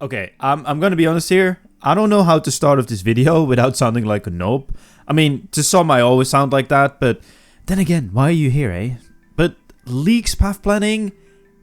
Okay, I'm gonna be honest here. I don't know how to start off this video without sounding like a noob. I mean, to some I always sound like that, but then again, why are you here, eh? But Leagues path planning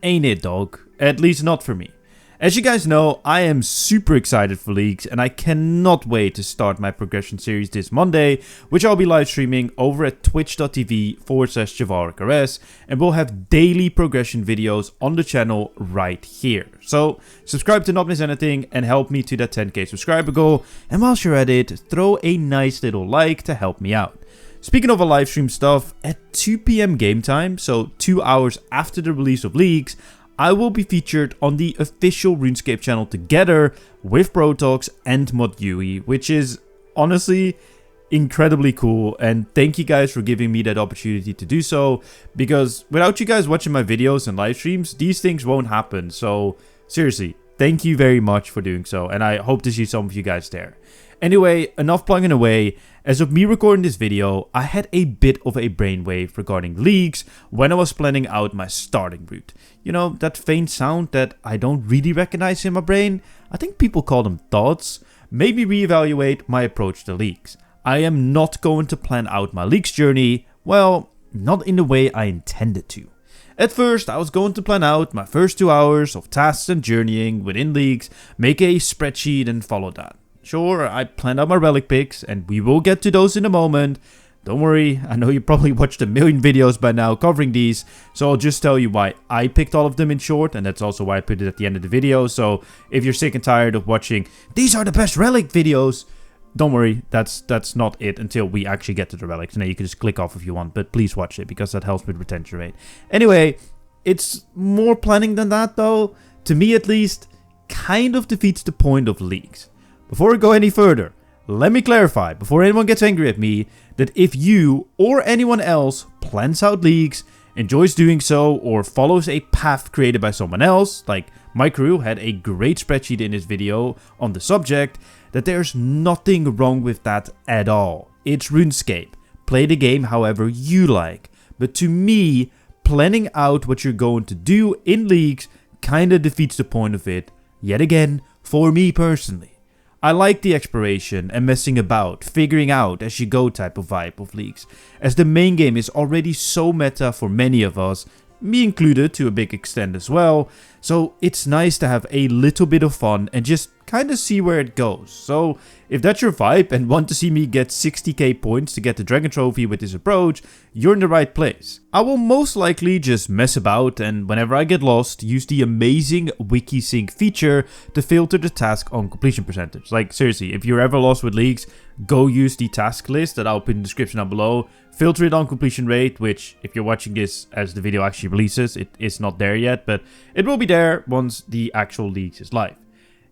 ain't it, dog. At least not for me. As you guys know, I am super excited for Leagues, and I cannot wait to start my progression series this Monday, which I'll be live streaming over at twitch.tv/ChevalricRS, and we'll have daily progression videos on the channel right here. So subscribe to not miss anything and help me to that 10k subscriber goal, and whilst you're at it, throw a nice little like to help me out. Speaking of a live stream stuff, at 2 PM game time, so 2 hours after the release of Leagues, I will be featured on the official RuneScape channel together with Protox and Mod Yui, which is honestly incredibly cool, and thank you guys for giving me that opportunity to do so, because without you guys watching my videos and live streams, these things won't happen. So seriously, thank you very much for doing so, and I hope to see some of you guys there. Anyway, enough plugging away. As of me recording this video, I had a bit of a brainwave regarding Leagues when I was planning out my starting route. You know, that faint sound that I don't really recognize in my brain, I think people call them thoughts, made me reevaluate my approach to Leagues. I am not going to plan out my Leagues journey, well, not in the way I intended to. At first, I was going to plan out my first 2 hours of tasks and journeying within Leagues, make a spreadsheet and follow that. Sure, I planned out my relic picks, and we will get to those in a moment. Don't worry, I know you probably watched a million videos by now covering these, so I'll just tell you why I picked all of them in short, and that's also why I put it at the end of the video. So if you're sick and tired of watching, these are the best relic videos, don't worry, that's not it until we actually get to the relics. Now you can just click off if you want, but please watch it because that helps with retention rate. Anyway, it's more planning than that though. To me at least, kind of defeats the point of Leagues. Before we go any further, let me clarify, before anyone gets angry at me, that if you or anyone else plans out Leagues, enjoys doing so, or follows a path created by someone else, like my crew had a great spreadsheet in his video on the subject, that there's nothing wrong with that at all. It's RuneScape. Play the game however you like. But to me, planning out what you're going to do in Leagues kinda defeats the point of it, yet again, for me personally. I like the exploration and messing about, figuring out as you go type of vibe of Leagues, as the main game is already so meta for many of us, me included to a big extent as well, so it's nice to have a little bit of fun and just kinda see where it goes. So if that's your vibe and want to see me get 60k points to get the Dragon Trophy with this approach, you're in the right place. I will most likely just mess about, and whenever I get lost, use the amazing wiki-sync feature to filter the task on completion percentage. Like seriously, if you're ever lost with Leagues, go use the task list that I'll put in the description down below. Filter it on completion rate, which if you're watching this as the video actually releases, it is not there yet, but it will be there once the actual Leagues is live.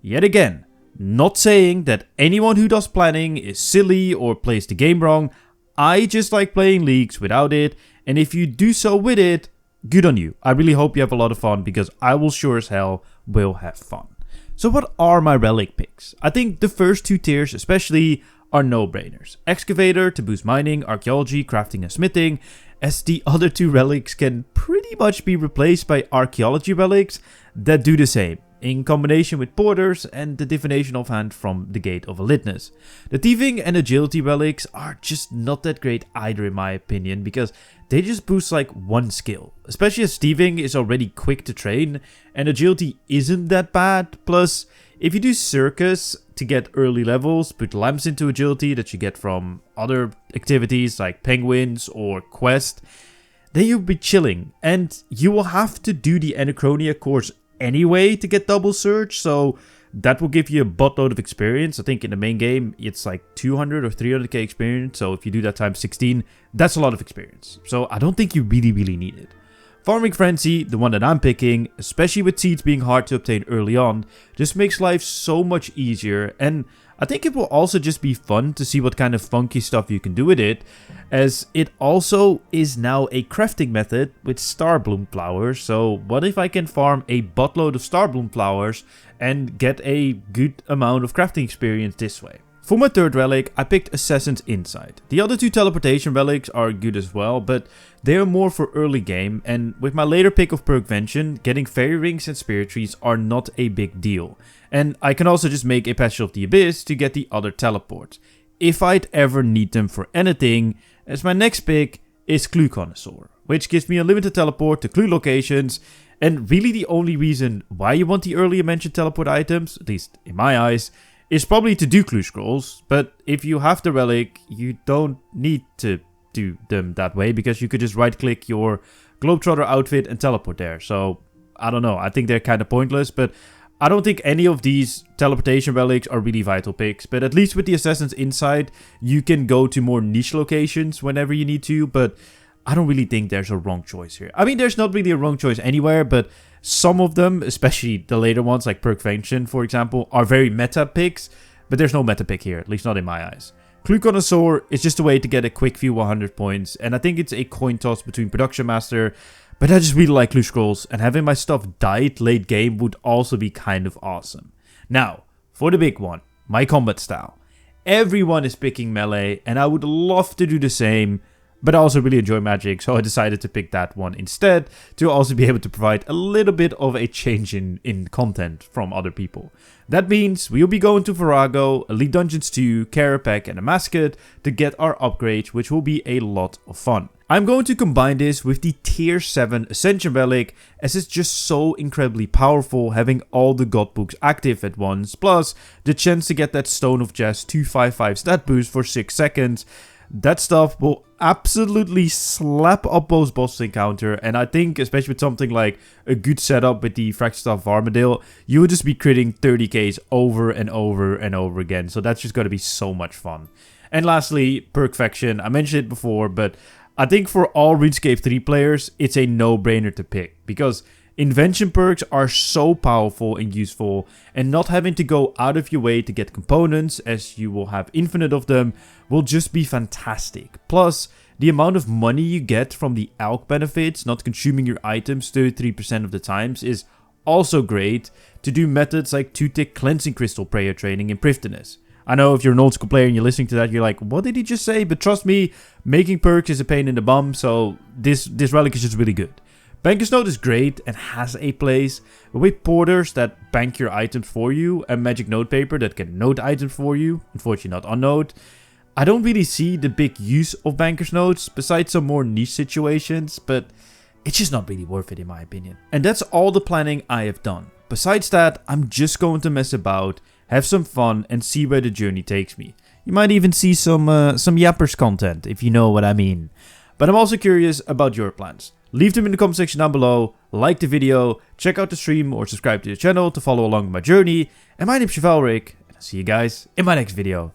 Yet again, not saying that anyone who does planning is silly or plays the game wrong. I just like playing Leagues without it, and if you do so with it, good on you. I really hope you have a lot of fun, because I will sure as hell will have fun. So what are my relic picks? I think the first two tiers especially are no-brainers. Excavator to boost mining, archaeology, crafting and smithing, as the other two relics can pretty much be replaced by archaeology relics that do the same, in combination with porters and the divination of hand from the Gate of Elitness. The thieving and agility relics are just not that great either in my opinion, because they just boost like one skill, especially as thieving is already quick to train and agility isn't that bad. Plus, if you do circus to get early levels, put lamps into agility that you get from other activities like penguins or quest, then you'll be chilling, and you will have to do the Anachronia course anyway to get double surge, so that will give you a buttload of experience. I think in the main game it's like 200 or 300k experience, so if you do that times 16, that's a lot of experience. So I don't think you really need it. Farming Frenzy, the one that I'm picking, especially with seeds being hard to obtain early on, just makes life so much easier, and I think it will also just be fun to see what kind of funky stuff you can do with it, as it also is now a crafting method with Starbloom flowers. So what if I can farm a buttload of Starbloom flowers and get a good amount of crafting experience this way? For my third relic, I picked Assassin's Insight. The other two teleportation relics are good as well, but they are more for early game, and with my later pick of Perkvention, getting fairy rings and spirit trees are not a big deal. And I can also just make a Passage of the Abyss to get the other teleports, if I'd ever need them for anything, as my next pick is Clue Connoisseur, which gives me unlimited teleport to clue locations, and really the only reason why you want the earlier mentioned teleport items, at least in my eyes, is probably to do clue scrolls, but if you have the relic, you don't need to do them that way, because you could just right click your Globetrotter outfit and teleport there. So, I don't know, I think they're kind of pointless, but I don't think any of these teleportation relics are really vital picks, but at least with the Assassin's Insight, you can go to more niche locations whenever you need to, but I don't really think there's a wrong choice here. I mean, there's not really a wrong choice anywhere, but some of them, especially the later ones like Perkvention, for example, are very meta picks, but there's no meta pick here, at least not in my eyes. Clue Connoisseur is just a way to get a quick few 100 points, and I think it's a coin toss between Production Master, but I just really like clue scrolls, and having my stuff died late game would also be kind of awesome. Now, for the big one, my combat style. Everyone is picking melee, and I would love to do the same, but I also really enjoy magic, so I decided to pick that one instead, to also be able to provide a little bit of a change in content from other people. That means we'll be going to Virago, Elite Dungeons 2, Carapac and a Mascot to get our upgrades, which will be a lot of fun. I'm going to combine this with the tier 7 Ascension Relic, as it's just so incredibly powerful having all the god books active at once, plus the chance to get that Stone of Jazz 255 stat boost for 6 seconds. That stuff will absolutely slap up those boss encounter, and I think especially with something like a good setup with the Fractured Armadillo, you would just be critting 30ks over and over and over again, so that's just going to be so much fun. And lastly, Perkvention. I mentioned it before, but I think for all RuneScape 3 players, it's a no-brainer to pick, because invention perks are so powerful and useful, and not having to go out of your way to get components, as you will have infinite of them, will just be fantastic. Plus, the amount of money you get from the alch benefits, not consuming your items 33% of the times, is also great to do methods like 2-tick cleansing crystal prayer training in Prifddinas. I know if you're an old school player and you're listening to that, you're like, what did he just say? But trust me, making perks is a pain in the bum, so this relic is just really good. Banker's Note is great and has a place, but with porters that bank your items for you and magic note paper that can note items for you, unfortunately not unnote, I don't really see the big use of Banker's Notes besides some more niche situations, but it's just not really worth it in my opinion. And that's all the planning I have done. Besides that, I'm just going to mess about, have some fun and see where the journey takes me. You might even see some yappers content, if you know what I mean. But I'm also curious about your plans. Leave them in the comment section down below, like the video, check out the stream or subscribe to the channel to follow along my journey. And my name's Chevalric, and I'll see you guys in my next video.